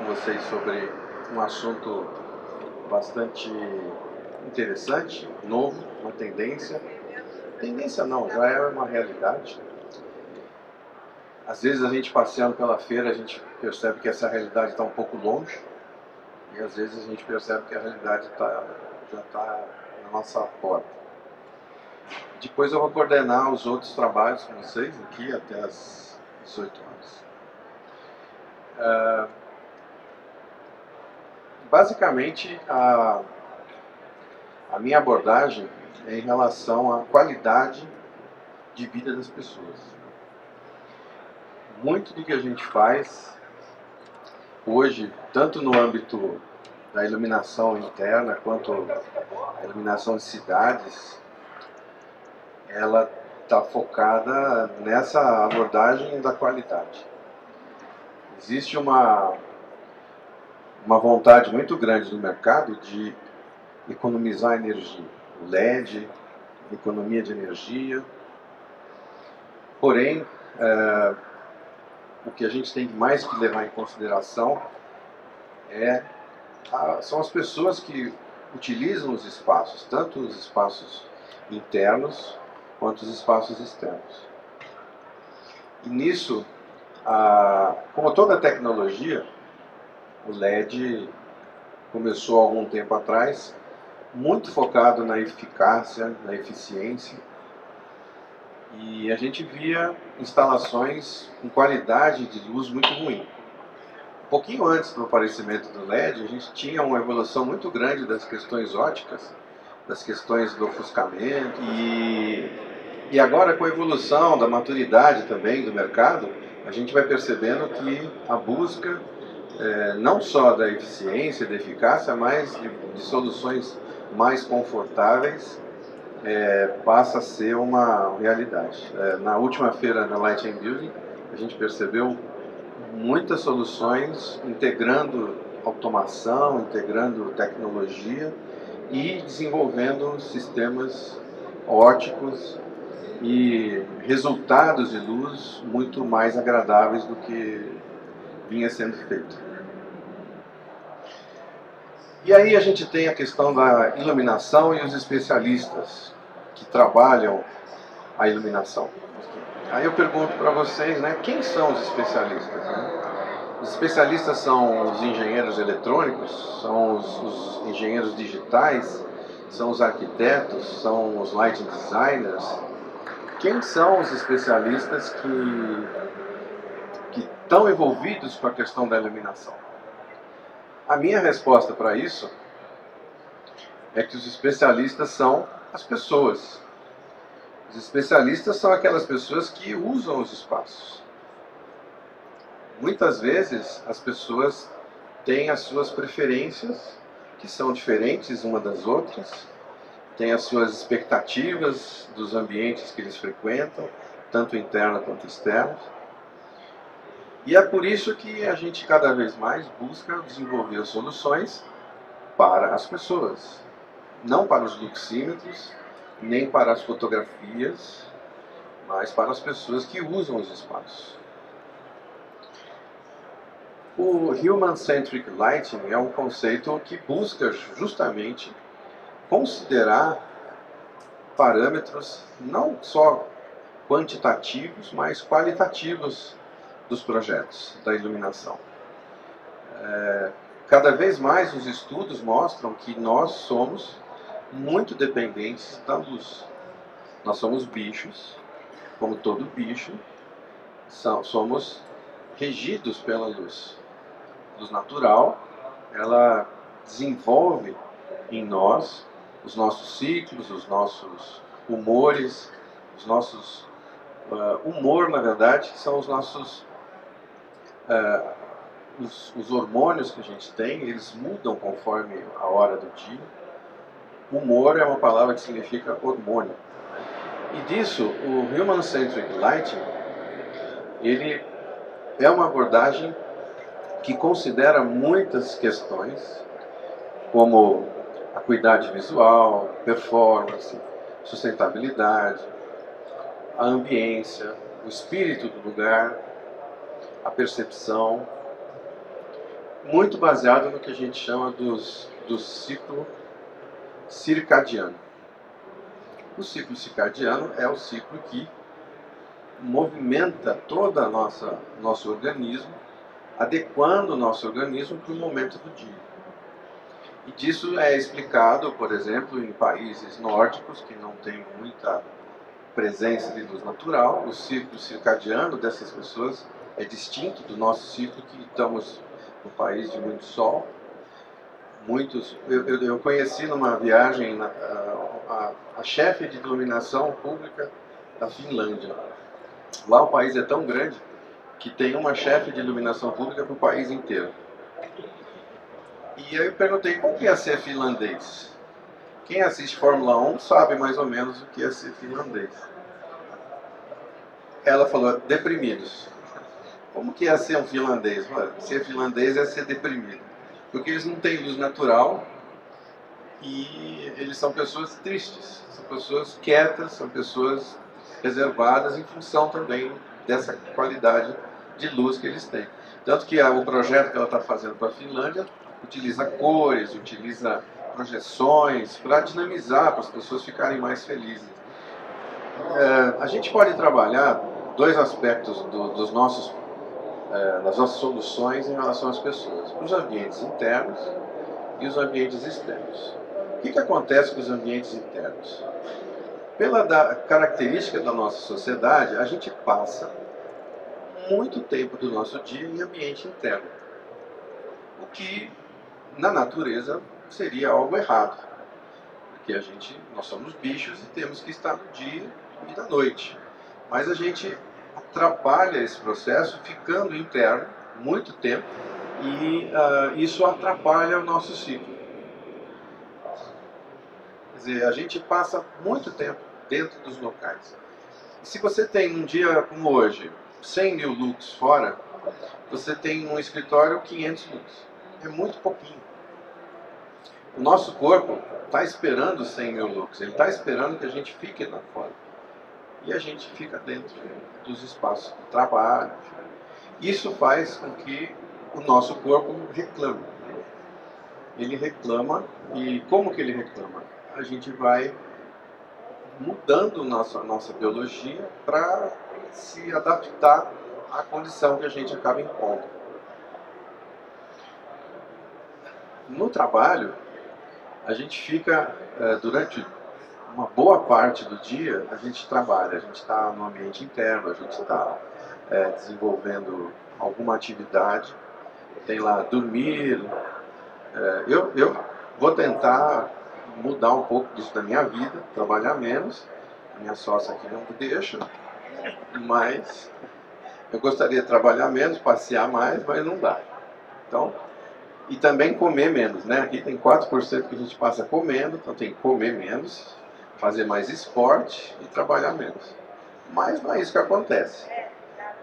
Vocês sobre um assunto bastante interessante, novo, uma tendência. Tendência não, já é uma realidade. Às vezes a gente passeando pela feira, a gente percebe que essa realidade está um pouco longe, e às vezes a gente percebe que a realidade já está na nossa porta. Depois eu vou coordenar os outros trabalhos com vocês aqui até as 18 horas. Basicamente, a minha abordagem é em relação à qualidade de vida das pessoas. Muito do que a gente faz hoje, tanto no âmbito da iluminação interna quanto a iluminação de cidades, ela está focada nessa abordagem da qualidade. Existe uma vontade muito grande do mercado de economizar energia. O LED, economia de energia. Porém, o que a gente tem mais que levar em consideração são as pessoas que utilizam os espaços, tanto os espaços internos quanto os espaços externos. E nisso, como toda tecnologia, o LED começou há algum tempo atrás, muito focado na eficácia, na eficiência, e a gente via instalações com qualidade de luz muito ruim. Um pouquinho antes do aparecimento do LED, a gente tinha uma evolução muito grande das questões óticas, das questões do ofuscamento, e agora com a evolução da maturidade também do mercado, a gente vai percebendo que a busca não só da eficiência e da eficácia, mas de soluções mais confortáveis, passa a ser uma realidade. Na última feira da Light and Building, a gente percebeu muitas soluções integrando automação, integrando tecnologia e desenvolvendo sistemas óticos e resultados de luz muito mais agradáveis do que vinha sendo feito. E aí a gente tem a questão da iluminação e os especialistas que trabalham a iluminação. Aí eu pergunto para vocês, né, quem são os especialistas? Né? Os especialistas são os engenheiros eletrônicos, são os engenheiros digitais, são os arquitetos, são os lighting designers. Quem são os especialistas que estão envolvidos com a questão da iluminação? A minha resposta para isso é que os especialistas são as pessoas. Os especialistas são aquelas pessoas que usam os espaços. Muitas vezes as pessoas têm as suas preferências, que são diferentes uma das outras, têm as suas expectativas dos ambientes que eles frequentam, tanto internos quanto externos. E é por isso que a gente cada vez mais busca desenvolver soluções para as pessoas. Não para os luxímetros, nem para as fotografias, mas para as pessoas que usam os espaços. O Human-Centric Lighting é um conceito que busca justamente considerar parâmetros não só quantitativos, mas qualitativos dos projetos da iluminação. Cada vez mais os estudos mostram que nós somos muito dependentes da luz. Nós somos bichos, como todo bicho, somos regidos pela luz. Luz natural, ela desenvolve em nós os nossos ciclos, os nossos humores, os nossos humor, na verdade, são os nossos os hormônios que a gente tem, eles mudam conforme a hora do dia. Humor é uma palavra que significa hormônio. E disso, o Human Centric Lighting, ele é uma abordagem que considera muitas questões, como a acuidade visual, performance, sustentabilidade, a ambiência, o espírito do lugar, a percepção, muito baseado no que a gente chama do ciclo circadiano. O ciclo circadiano é o ciclo que movimenta todo nosso organismo, adequando o nosso organismo para o momento do dia. E disso é explicado, por exemplo, em países nórdicos que não têm muita presença de luz natural. O ciclo circadiano dessas pessoas é distinto do nosso ciclo, que estamos num país de muito sol. Eu conheci numa viagem a chefe de iluminação pública da Finlândia. Lá o país é tão grande que tem uma chefe de iluminação pública para o país inteiro. E aí eu perguntei como que é ser finlandês. Quem assiste Fórmula 1 sabe mais ou menos o que é ser finlandês. Ela falou, deprimidos. Como que é ser um finlandês? Ser finlandês é ser deprimido. Porque eles não têm luz natural e eles são pessoas tristes, são pessoas quietas, são pessoas reservadas em função também dessa qualidade de luz que eles têm. Tanto que o projeto que ela está fazendo para a Finlândia utiliza cores, utiliza projeções para dinamizar, para as pessoas ficarem mais felizes. A gente pode trabalhar dois aspectos das nossas soluções em relação às pessoas: os ambientes internos e os ambientes externos. O que acontece com os ambientes internos? Pela característica da nossa sociedade, a gente passa muito tempo do nosso dia em ambiente interno, o que na natureza seria algo errado, porque nós somos bichos e temos que estar no dia e na noite, mas a gente atrapalha esse processo ficando interno muito tempo e isso atrapalha o nosso ciclo. Quer dizer, a gente passa muito tempo dentro dos locais. E se você tem um dia como hoje 100 mil lux fora, você tem um escritório 500 lux. É muito pouquinho. O nosso corpo está esperando 100 mil lux, ele está esperando que a gente fique lá fora. E a gente fica dentro dos espaços de trabalho. Isso faz com que o nosso corpo reclame. Ele reclama, e como que ele reclama? A gente vai mudando nossa biologia para se adaptar à condição que a gente acaba impondo. No trabalho, a gente fica, durante uma boa parte do dia, a gente trabalha, a gente está no ambiente interno, a gente está desenvolvendo alguma atividade, tem lá dormir. Eu vou tentar mudar um pouco disso da minha vida, trabalhar menos. A minha sócia aqui não me deixa, mas eu gostaria de trabalhar menos, passear mais, mas não dá. Então, e também comer menos, né? Aqui tem 4% que a gente passa comendo, então tem que comer menos, fazer mais esporte e trabalhar menos. Mas não é isso que acontece.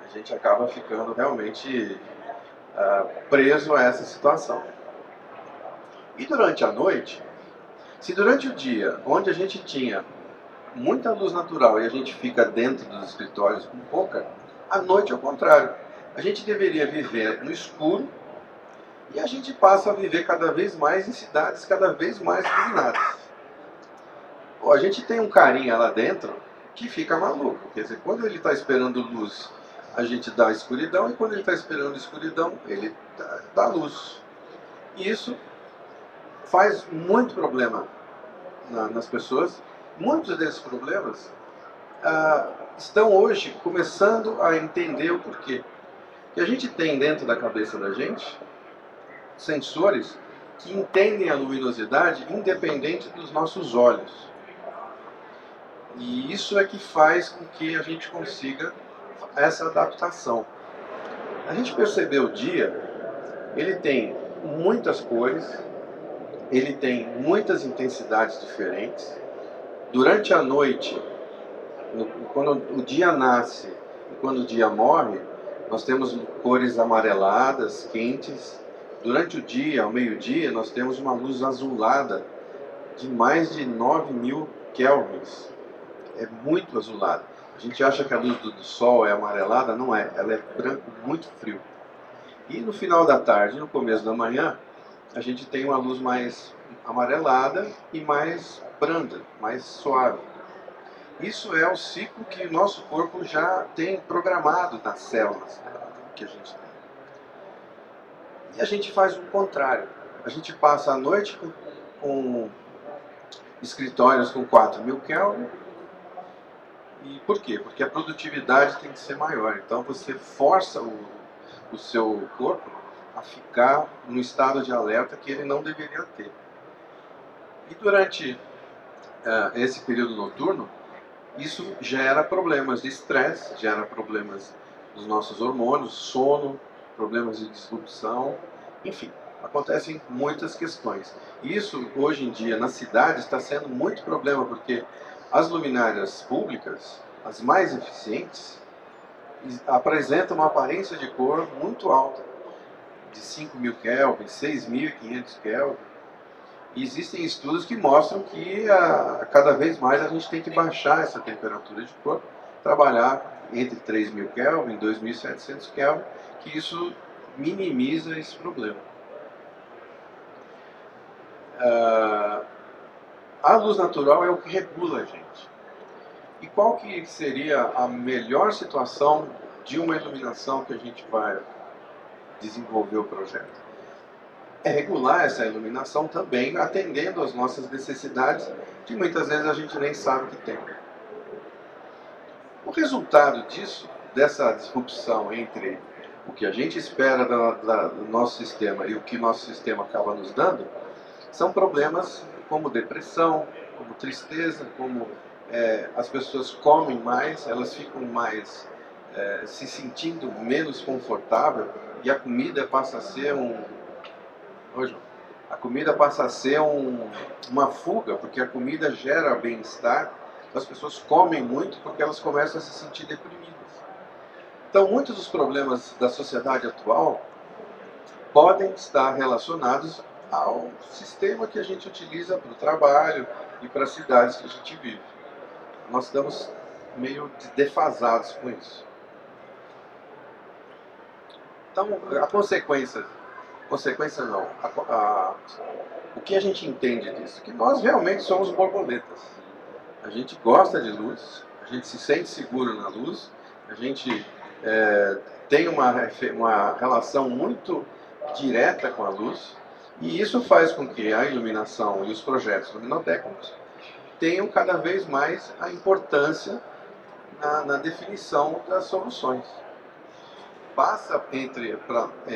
A gente acaba ficando realmente preso a essa situação. E durante a noite, se durante o dia, onde a gente tinha muita luz natural e a gente fica dentro dos escritórios com pouca, à noite é o contrário. A gente deveria viver no escuro e a gente passa a viver cada vez mais em cidades cada vez mais iluminadas. A gente tem um carinha lá dentro que fica maluco. Quer dizer, quando ele está esperando luz, a gente dá escuridão, e quando ele está esperando escuridão, ele dá luz. E isso faz muito problema nas pessoas. Muitos desses problemas estão hoje começando a entender o porquê. Que a gente tem dentro da cabeça da gente sensores que entendem a luminosidade independente dos nossos olhos. E isso é que faz com que a gente consiga essa adaptação. A gente percebeu o dia, ele tem muitas cores, ele tem muitas intensidades diferentes. Durante a noite, quando o dia nasce e quando o dia morre, nós temos cores amareladas, quentes. Durante o dia, ao meio-dia, nós temos uma luz azulada de mais de 9.000 kelvins. É muito azulada. A gente acha que a luz do sol é amarelada, não é. Ela é branco, muito frio. E no final da tarde, no começo da manhã, a gente tem uma luz mais amarelada e mais branda, mais suave. Isso é o ciclo que o nosso corpo já tem programado nas células que a gente tem. E a gente faz o contrário. A gente passa a noite com escritórios com 4.000 Kelvin. E por quê? Porque a produtividade tem que ser maior. Então você força o seu corpo a ficar no estado de alerta que ele não deveria ter. E durante esse período noturno, isso gera problemas de estresse, gera problemas dos nossos hormônios, sono, problemas de disrupção, enfim, acontecem muitas questões. Isso, hoje em dia, na cidade, está sendo muito problema, porque as luminárias públicas, as mais eficientes, apresentam uma aparência de cor muito alta, de 5.000 Kelvin, 6.500 Kelvin. E existem estudos que mostram que cada vez mais a gente tem que baixar essa temperatura de cor, trabalhar entre 3.000 Kelvin e 2.700 Kelvin, que isso minimiza esse problema. A luz natural é o que regula a gente. E qual que seria a melhor situação de uma iluminação que a gente vai desenvolver o projeto? É regular essa iluminação também, atendendo às nossas necessidades, que muitas vezes a gente nem sabe que tem. O resultado disso, dessa disrupção entre o que a gente espera do nosso sistema e o que nosso sistema acaba nos dando, são problemas como depressão, como tristeza, como as pessoas comem mais, elas ficam mais se sentindo menos confortável e a comida passa a ser uma fuga, porque a comida gera bem-estar. As pessoas comem muito porque elas começam a se sentir deprimidas. Então, muitos dos problemas da sociedade atual podem estar relacionados ao sistema que a gente utiliza para o trabalho e para as cidades que a gente vive. Nós estamos meio defasados com isso. Então, a consequência não, o que a gente entende disso? Que nós realmente somos borboletas. A gente gosta de luz, a gente se sente seguro na luz, a gente tem uma relação muito direta com a luz, e isso faz com que a iluminação e os projetos luminotécnicos tenham cada vez mais a importância na definição das soluções. Passa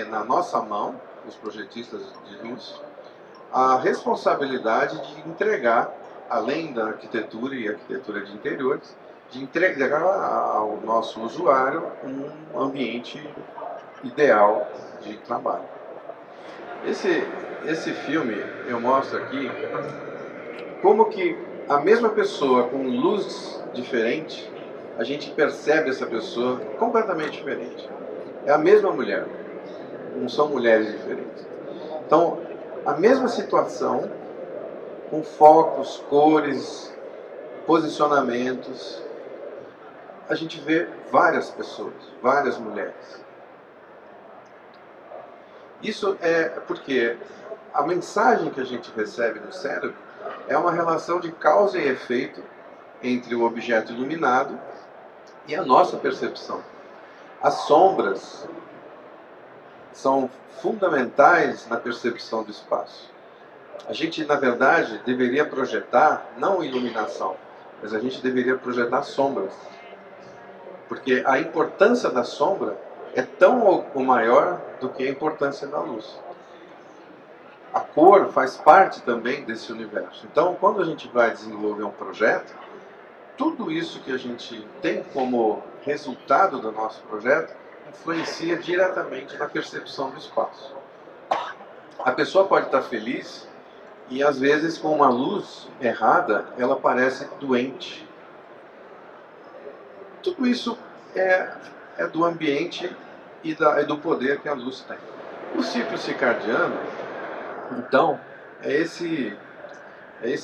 na nossa mão, os projetistas de luz, a responsabilidade de entregar, além da arquitetura e arquitetura de interiores, de entregar ao nosso usuário um ambiente ideal de trabalho. Esse filme eu mostro aqui como que a mesma pessoa com luz diferente, a gente percebe essa pessoa completamente diferente. É a mesma mulher, não são mulheres diferentes. Então, a mesma situação, com focos, cores, posicionamentos, a gente vê várias pessoas, várias mulheres. Isso é porque a mensagem que a gente recebe no cérebro é uma relação de causa e efeito entre o objeto iluminado e a nossa percepção. As sombras são fundamentais na percepção do espaço. A gente, na verdade, deveria projetar não iluminação, mas a gente deveria projetar sombras. Porque a importância da sombra é tão ou maior do que a importância da luz. A cor faz parte também desse universo. Então, quando a gente vai desenvolver um projeto, tudo isso que a gente tem como resultado do nosso projeto influencia diretamente na percepção do espaço. A pessoa pode estar feliz e, às vezes, com uma luz errada, ela parece doente. tudo isso é do ambiente e do poder que a luz tem. O ciclo circadiano, então, é esse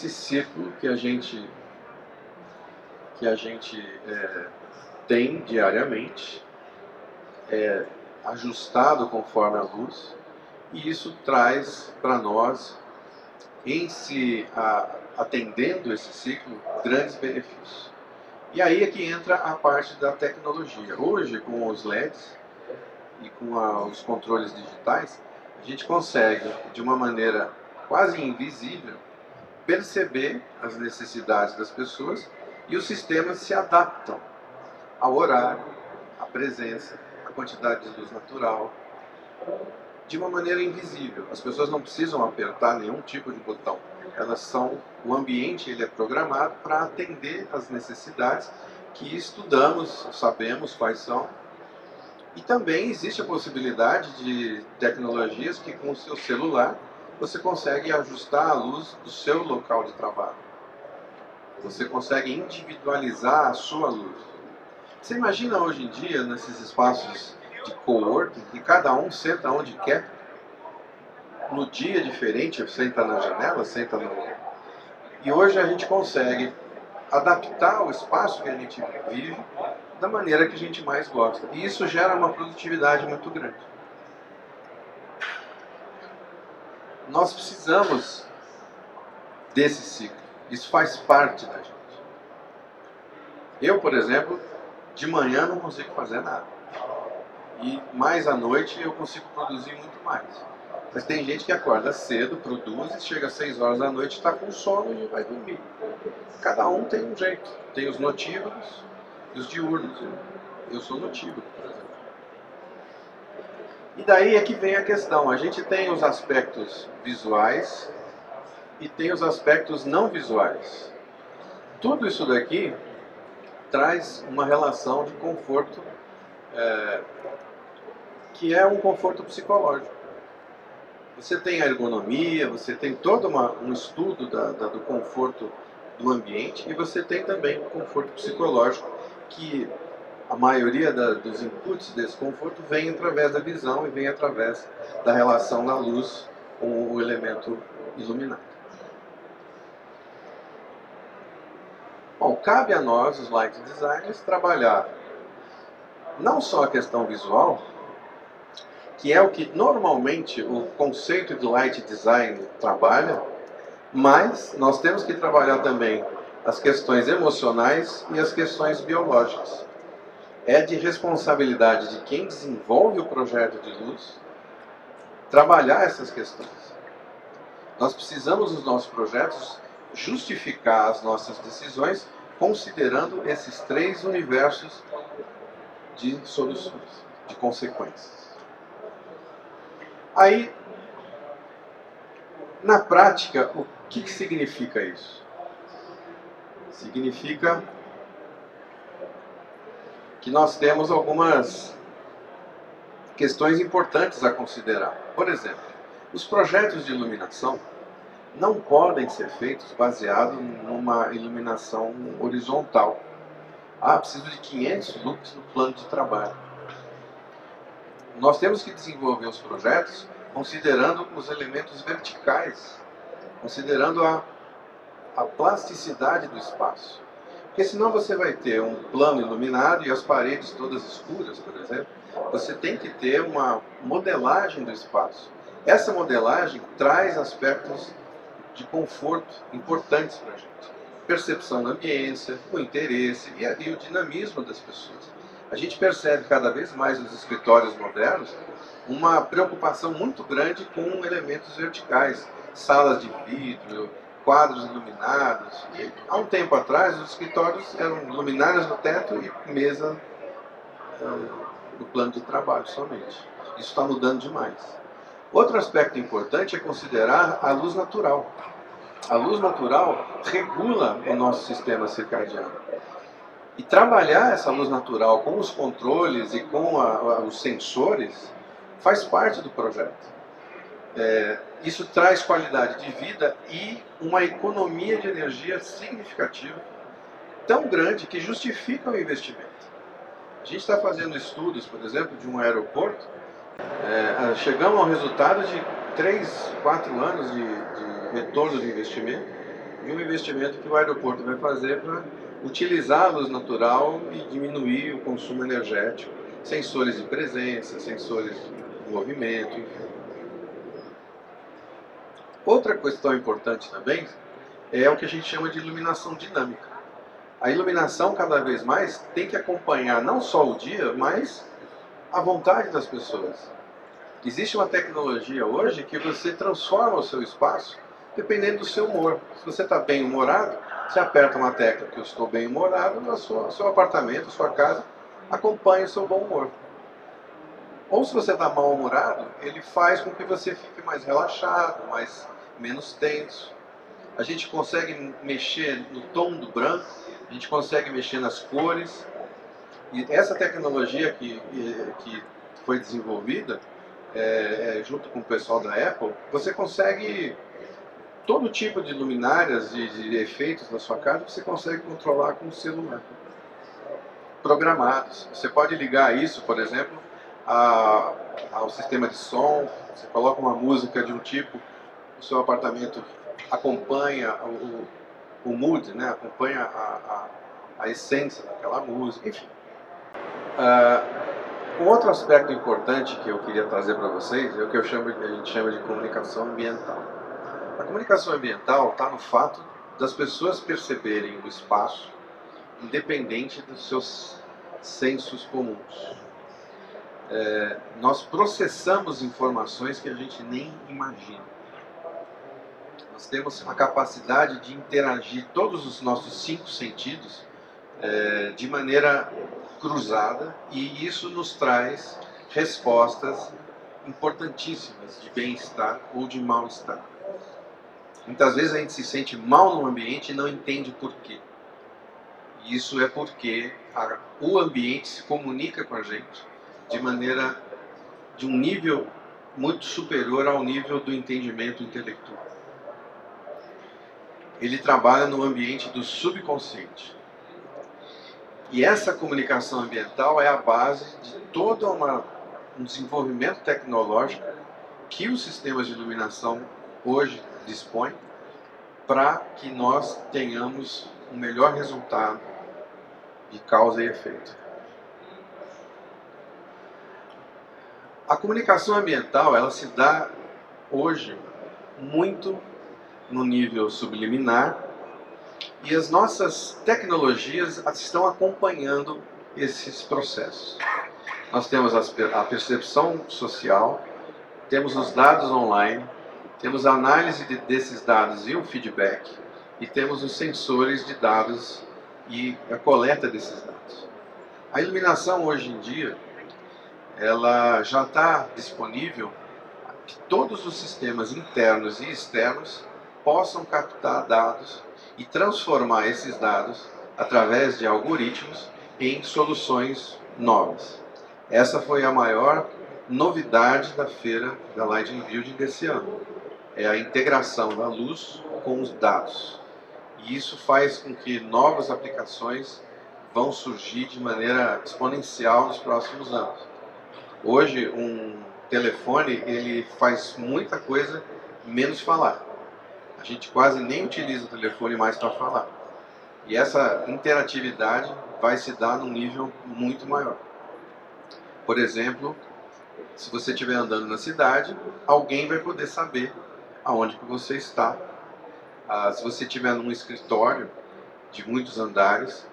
ciclo que a gente tem diariamente, ajustado conforme a luz, e isso traz para nós, atendendo esse ciclo, grandes benefícios. E aí é que entra a parte da tecnologia. Hoje, com os LEDs e com os controles digitais, a gente consegue, de uma maneira quase invisível, perceber as necessidades das pessoas, e os sistemas se adaptam ao horário, à presença, à quantidade de luz natural, de uma maneira invisível. As pessoas não precisam apertar nenhum tipo de botão. O ambiente ele é programado para atender às necessidades que estudamos, sabemos quais são. E também existe a possibilidade de tecnologias que, com o seu celular, você consegue ajustar a luz do seu local de trabalho. Você consegue individualizar a sua luz. Você imagina hoje em dia, nesses espaços de coworking, que cada um senta onde quer, no dia diferente, senta na janela, senta no... E hoje a gente consegue adaptar o espaço que a gente vive da maneira que a gente mais gosta. E isso gera uma produtividade muito grande. Nós precisamos desse ciclo. Isso faz parte da gente. Eu, por exemplo, de manhã não consigo fazer nada. E mais à noite eu consigo produzir muito mais. Mas tem gente que acorda cedo, produz, e chega às 6 horas da noite, está com sono e vai dormir. Cada um tem um jeito. Tem os notívagos e os diurnos. Eu sou notívago, por exemplo. E daí é que vem a questão. A gente tem os aspectos visuais e tem os aspectos não visuais. Tudo isso daqui traz uma relação de conforto, que é um conforto psicológico. Você tem a ergonomia, você tem todo um estudo do conforto do ambiente, e você tem também o conforto psicológico, que a maioria dos inputs desse conforto vem através da visão e vem através da relação da luz com o elemento iluminado. Bom, cabe a nós, os light designers, trabalhar não só a questão visual, que é o que normalmente o conceito de light design trabalha, mas nós temos que trabalhar também as questões emocionais e as questões biológicas. É de responsabilidade de quem desenvolve o projeto de luz trabalhar essas questões. Nós precisamos, nos nossos projetos, justificar as nossas decisões considerando esses 3 universos de soluções, de consequências. Aí, na prática, o que significa isso? Significa que nós temos algumas questões importantes a considerar. Por exemplo, os projetos de iluminação não podem ser feitos baseados numa iluminação horizontal. Preciso de 500 lux no plano de trabalho. Nós temos que desenvolver os projetos considerando os elementos verticais, considerando a plasticidade do espaço. Porque senão você vai ter um plano iluminado e as paredes todas escuras, por exemplo. Você tem que ter uma modelagem do espaço. Essa modelagem traz aspectos de conforto importantes para a gente. Percepção da ambiência, o interesse e o dinamismo das pessoas. A gente percebe cada vez mais nos escritórios modernos uma preocupação muito grande com elementos verticais, salas de vidro, quadros iluminados. E há um tempo atrás os escritórios eram luminárias no teto e mesa no plano de trabalho somente. Isso está mudando demais. Outro aspecto importante é considerar a luz natural. A luz natural regula o nosso sistema circadiano. E trabalhar essa luz natural com os controles e com os sensores faz parte do projeto. Isso traz qualidade de vida e uma economia de energia significativa, tão grande que justifica o investimento. A gente está fazendo estudos, por exemplo, de um aeroporto, chegamos ao resultado de 3, 4 anos de retorno de investimento, de um investimento que o aeroporto vai fazer para utilizar a luz natural e diminuir o consumo energético, sensores de presença, sensores de movimento, enfim. Outra questão importante também é o que a gente chama de iluminação dinâmica. A iluminação, cada vez mais, tem que acompanhar não só o dia, mas a vontade das pessoas. Existe uma tecnologia hoje que você transforma o seu espaço dependendo do seu humor. Se você está bem humorado, você aperta uma tecla que eu estou bem humorado, seu apartamento, sua casa, acompanha o seu bom humor. Ou se você está mal-humorado, ele faz com que você fique mais relaxado, menos tenso. A gente consegue mexer no tom do branco, a gente consegue mexer nas cores. E essa tecnologia que foi desenvolvida, junto com o pessoal da Apple, você consegue todo tipo de luminárias, de efeitos na sua casa, você consegue controlar com o celular. Programados. Você pode ligar isso, por exemplo, ao sistema de som, você coloca uma música de um tipo, o seu apartamento acompanha o mood, né? Acompanha a essência daquela música, enfim. Um outro aspecto importante que eu queria trazer para vocês é o que a gente chama de comunicação ambiental. A comunicação ambiental está no fato das pessoas perceberem o espaço independente dos seus sensos comuns. Nós processamos informações que a gente nem imagina. Nós temos a capacidade de interagir todos os nossos 5 sentidos de maneira cruzada, e isso nos traz respostas importantíssimas de bem-estar ou de mal-estar. Muitas vezes a gente se sente mal no ambiente e não entende por quê. E isso é porque o ambiente se comunica com a gente de um nível muito superior ao nível do entendimento intelectual. Ele trabalha no ambiente do subconsciente. E essa comunicação ambiental é a base de todo um desenvolvimento tecnológico que os sistemas de iluminação hoje dispõem para que nós tenhamos um melhor resultado de causa e efeito. A comunicação ambiental, ela se dá hoje muito no nível subliminar, e as nossas tecnologias estão acompanhando esses processos. Nós temos a percepção social, temos os dados online, temos a análise desses dados e o feedback, e temos os sensores de dados e a coleta desses dados. A iluminação hoje em dia, ela já está disponível que todos os sistemas internos e externos possam captar dados e transformar esses dados, através de algoritmos, em soluções novas. Essa foi a maior novidade da feira da Light Building desse ano. É a integração da luz com os dados. E isso faz com que novas aplicações vão surgir de maneira exponencial nos próximos anos. Hoje, um telefone, ele faz muita coisa menos falar. A gente quase nem utiliza o telefone mais para falar. E essa interatividade vai se dar num nível muito maior. Por exemplo, se você estiver andando na cidade, alguém vai poder saber aonde que você está. Se você estiver num escritório de muitos andares,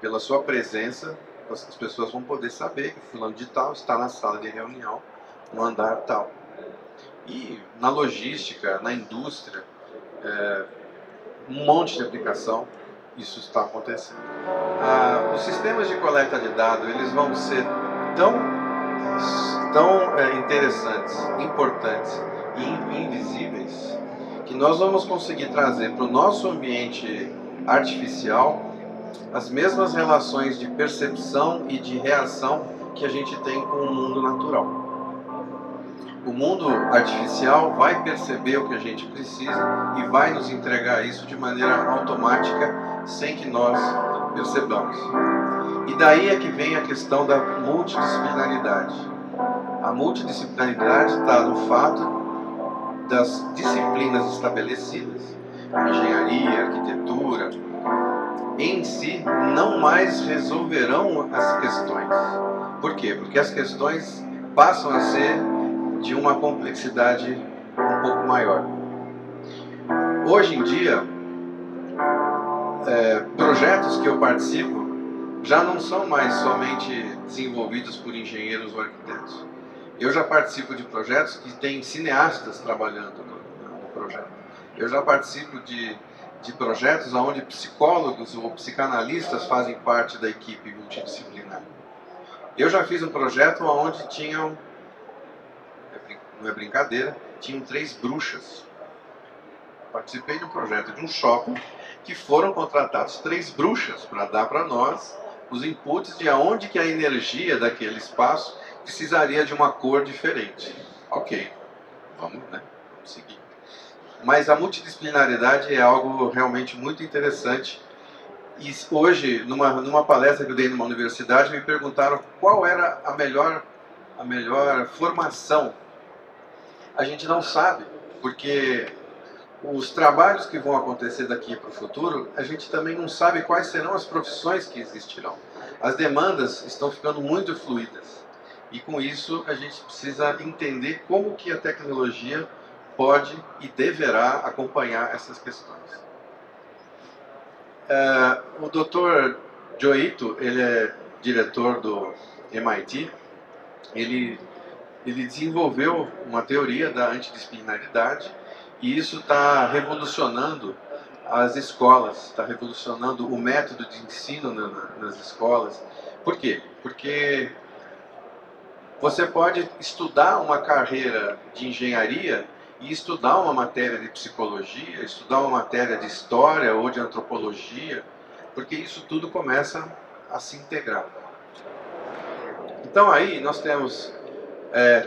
pela sua presença, as pessoas vão poder saber que fulano de tal está na sala de reunião, no andar tal. E na logística, na indústria, um monte de aplicação, isso está acontecendo. Os sistemas de coleta de dados, eles vão ser tão interessantes, importantes e invisíveis, que nós vamos conseguir trazer para o nosso ambiente artificial as mesmas relações de percepção e de reação que a gente tem com o mundo natural. O mundo artificial vai perceber o que a gente precisa e vai nos entregar isso de maneira automática, sem que nós percebamos. E daí é que vem a questão da multidisciplinaridade. A multidisciplinaridade está no fato das disciplinas estabelecidas, engenharia, arquitetura, em si não mais resolverão as questões. Por quê? Porque as questões passam a ser de uma complexidade um pouco maior. Hoje em dia, projetos que eu participo já não são mais somente desenvolvidos por engenheiros ou arquitetos. Eu já participo de projetos que têm cineastas trabalhando no projeto. Eu já participo de projetos onde psicólogos ou psicanalistas fazem parte da equipe multidisciplinar. Eu já fiz um projeto onde tinham, não é brincadeira, tinham 3 bruxas. Participei de um projeto de um shopping que foram contratados 3 bruxas para dar para nós os inputs de aonde que a energia daquele espaço precisaria de uma cor diferente. Ok, vamos seguir. Mas a multidisciplinaridade é algo realmente muito interessante. E hoje, numa palestra que eu dei numa universidade, me perguntaram qual era a melhor formação. A gente não sabe, porque os trabalhos que vão acontecer daqui para o futuro, a gente também não sabe quais serão as profissões que existirão. As demandas estão ficando muito fluidas. E com isso a gente precisa entender como que a tecnologia pode e deverá acompanhar essas questões. O Dr. Joe Ito, ele é diretor do MIT, ele desenvolveu uma teoria da antidisciplinaridade e isso está revolucionando as escolas, está revolucionando o método de ensino nas escolas. Por quê? Porque você pode estudar uma carreira de engenharia e estudar uma matéria de psicologia, estudar uma matéria de história ou de antropologia, porque isso tudo começa a se integrar. Então aí nós temos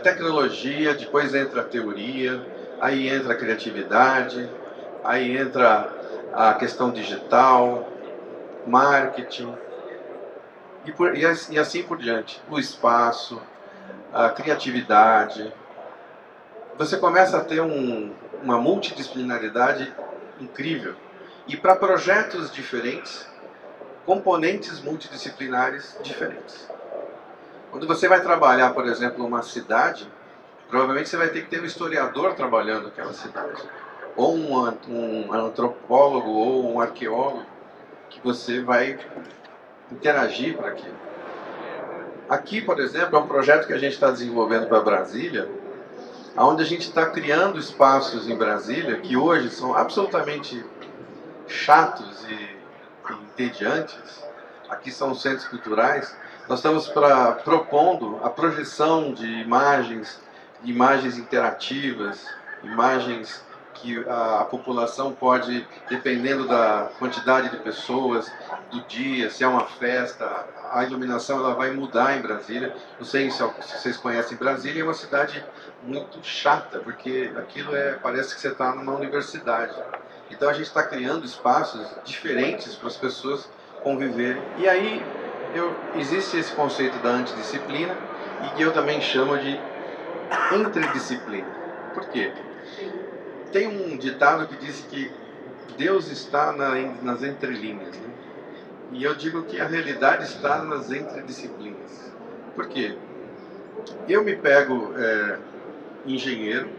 tecnologia, depois entra a teoria, aí entra a criatividade, aí entra a questão digital, marketing, e assim por diante. O espaço, a criatividade. Você começa a ter uma multidisciplinaridade incrível. E para projetos diferentes, componentes multidisciplinares diferentes. Quando você vai trabalhar, por exemplo, uma cidade, provavelmente você vai ter que ter um historiador trabalhando naquela cidade. Ou um antropólogo ou um arqueólogo que você vai interagir para aquilo. Aqui, por exemplo, é um projeto que a gente está desenvolvendo para Brasília, onde a gente está criando espaços em Brasília que hoje são absolutamente chatos e entediantes. Aqui são os centros culturais. Nós estamos propondo a projeção de imagens interativas, imagens que a população pode, dependendo da quantidade de pessoas, do dia, se é uma festa, a iluminação ela vai mudar em Brasília. Não sei se vocês conhecem Brasília, é uma cidade muito chata, porque aquilo parece que você está numa universidade. Então a gente está criando espaços diferentes para as pessoas conviverem. E aí existe esse conceito da antidisciplina e que eu também chamo de interdisciplina. Por quê? Tem um ditado que diz que Deus está nas entrelinhas, né? E eu digo que a realidade está nas interdisciplinas. Por quê? Eu me pego engenheiro,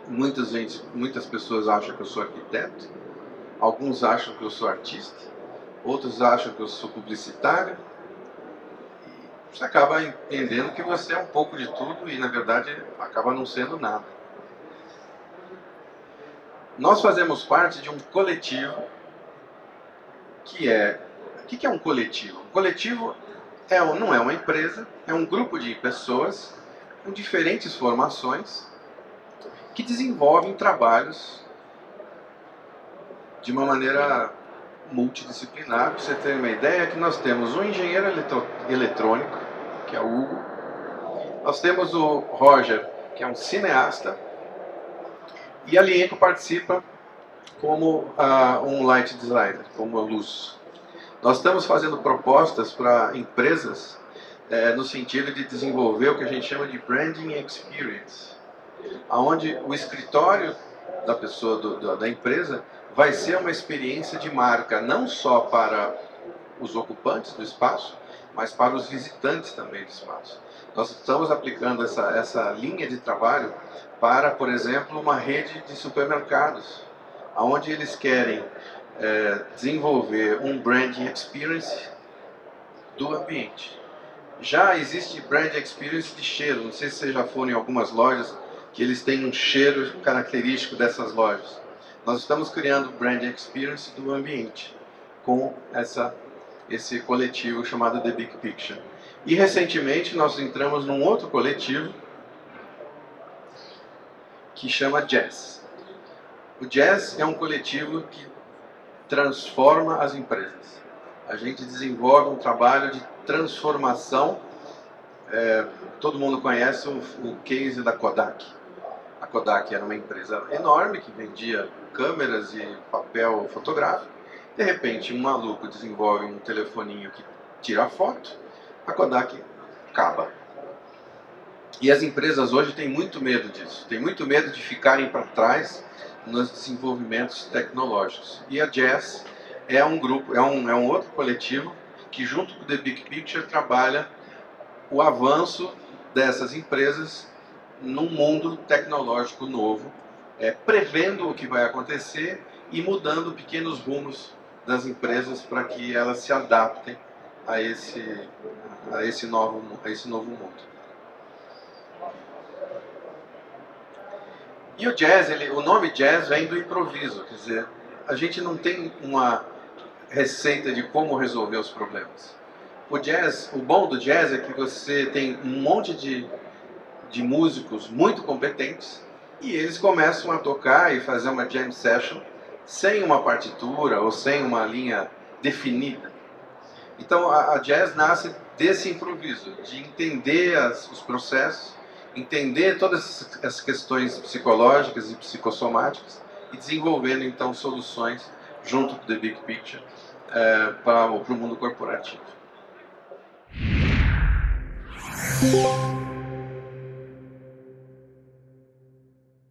muitas pessoas acham que eu sou arquiteto, alguns acham que eu sou artista, outros acham que eu sou publicitário. E você acaba entendendo que você é um pouco de tudo e, na verdade, acaba não sendo nada. Nós fazemos parte de um coletivo que é... O que é um coletivo? Um coletivo não é uma empresa, é um grupo de pessoas com diferentes formações que desenvolvem trabalhos de uma maneira multidisciplinar. Para você ter uma ideia, que nós temos um engenheiro eletrônico, que é o Hugo, nós temos o Roger, que é um cineasta, e a Lienco participa como um light designer, como a luz. Nós estamos fazendo propostas para empresas no sentido de desenvolver o que a gente chama de Branding Experience, onde o escritório da pessoa, da empresa, vai ser uma experiência de marca, não só para os ocupantes do espaço, mas para os visitantes também do espaço. Nós estamos aplicando essa linha de trabalho para, por exemplo, uma rede de supermercados, onde eles querem desenvolver um branding experience do ambiente. Já existe brand experience de cheiro, não sei se vocês já foram em algumas lojas que eles têm um cheiro característico dessas lojas. Nós estamos criando brand experience do ambiente com esse coletivo chamado The Big Picture. E recentemente nós entramos num outro coletivo que chama Jazz. O Jazz é um coletivo que transforma as empresas. A gente desenvolve um trabalho de transformação. Todo mundo conhece o case da Kodak. A Kodak era uma empresa enorme que vendia câmeras e papel fotográfico. De repente, um maluco desenvolve um telefoninho que tira a foto, a Kodak acaba. E as empresas hoje têm muito medo disso, têm muito medo de ficarem para trás nos desenvolvimentos tecnológicos. E a Jazz é um grupo, é um outro coletivo que, junto com o The Big Picture, trabalha o avanço dessas empresas num mundo tecnológico novo, prevendo o que vai acontecer e mudando pequenos rumos das empresas para que elas se adaptem a esse novo mundo. E o jazz, o nome jazz vem do improviso, quer dizer, a gente não tem uma receita de como resolver os problemas. O jazz, o bom do jazz é que você tem um monte de músicos muito competentes e eles começam a tocar e fazer uma jam session sem uma partitura ou sem uma linha definida. Então a jazz nasce desse improviso, de entender os processos, entender todas as questões psicológicas e psicossomáticas e desenvolvendo então soluções junto com The Big Picture para o mundo corporativo.